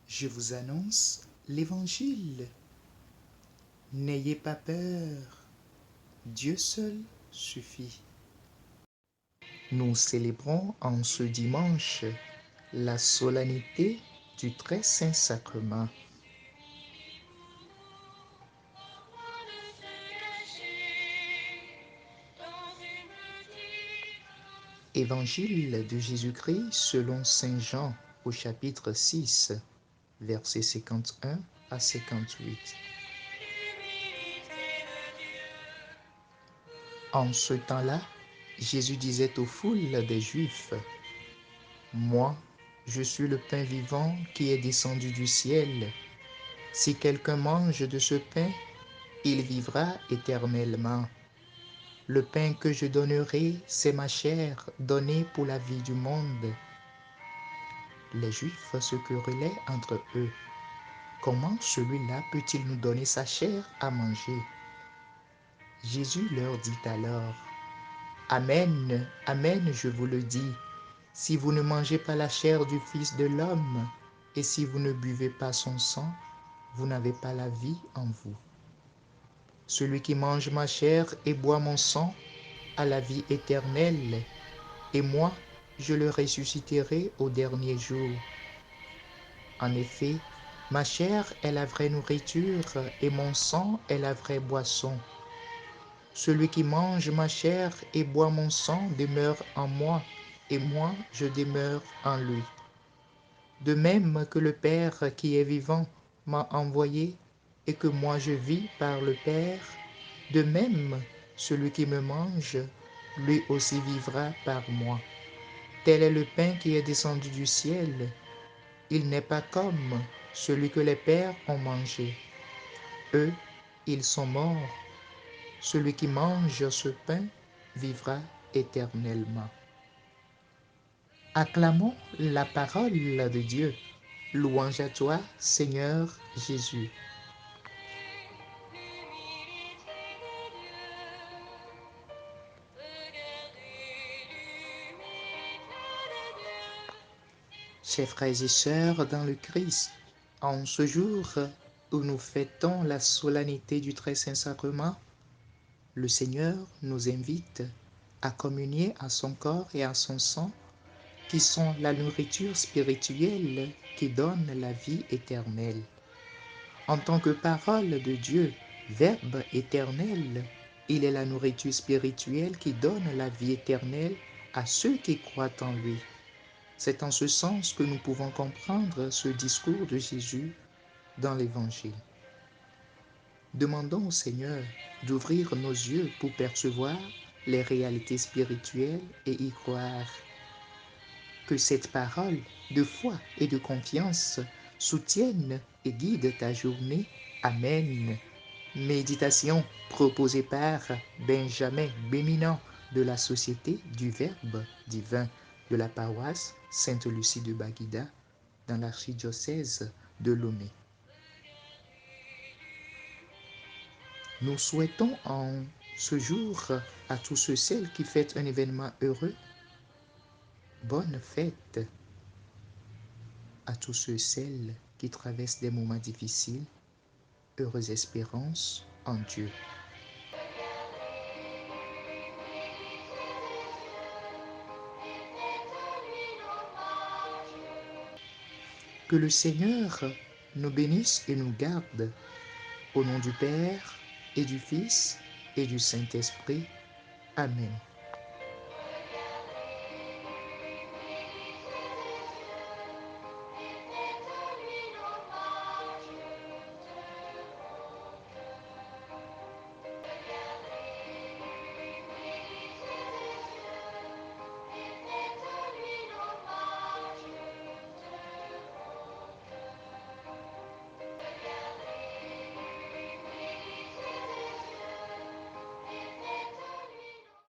Je vous annonce l'Évangile. N'ayez pas peur, Dieu seul suffit. Nous célébrons en ce dimanche la solennité du Très Saint Sacrement. Évangile de Jésus-Christ selon Saint Jean au chapitre 6, versets 51 à 58. En ce temps-là, Jésus disait aux foules des Juifs, « Moi, je suis le pain vivant qui est descendu du ciel. Si quelqu'un mange de ce pain, il vivra éternellement. Le pain que je donnerai, c'est ma chair donnée pour la vie du monde. » Les Juifs se querellaient entre eux. Comment celui-là peut-il nous donner sa chair à manger? Jésus leur dit alors, « Amen, amen, je vous le dis, si vous ne mangez pas la chair du Fils de l'homme, et si vous ne buvez pas son sang, vous n'avez pas la vie en vous. Celui qui mange ma chair et boit mon sang a la vie éternelle, et moi, je le ressusciterai au dernier jour. En effet, ma chair est la vraie nourriture, et mon sang est la vraie boisson. Celui qui mange ma chair et boit mon sang demeure en moi, et moi, je demeure en lui. De même que le Père qui est vivant m'a envoyé, et que moi je vis par le Père, de même, celui qui me mange, lui aussi vivra par moi. Tel est le pain qui est descendu du ciel. Il n'est pas comme celui que les pères ont mangé. Eux, ils sont morts. Celui qui mange ce pain vivra éternellement. Acclamons la parole de Dieu. Louange à toi, Seigneur Jésus. Chers frères et sœurs dans le Christ, en ce jour où nous fêtons la solennité du Très Saint Sacrement, le Seigneur nous invite à communier à son corps et à son sang, qui sont la nourriture spirituelle qui donne la vie éternelle. En tant que parole de Dieu, Verbe éternel, il est la nourriture spirituelle qui donne la vie éternelle à ceux qui croient en lui. C'est en ce sens que nous pouvons comprendre ce discours de Jésus dans l'Évangile. Demandons au Seigneur d'ouvrir nos yeux pour percevoir les réalités spirituelles et y croire. Que cette parole de foi et de confiance soutienne et guide ta journée. Amen. Méditation proposée par Benjamin Béminant de la Société du Verbe divin de la paroisse Sainte-Lucie de Baguida dans l'archidiocèse de Lomé. Nous souhaitons en ce jour à tous ceux et celles qui fêtent un événement heureux, bonne fête. À tous ceux et celles qui traversent des moments difficiles, heureuse espérance en Dieu. Que le Seigneur nous bénisse et nous garde, au nom du Père et du Fils et du Saint-Esprit. Amen.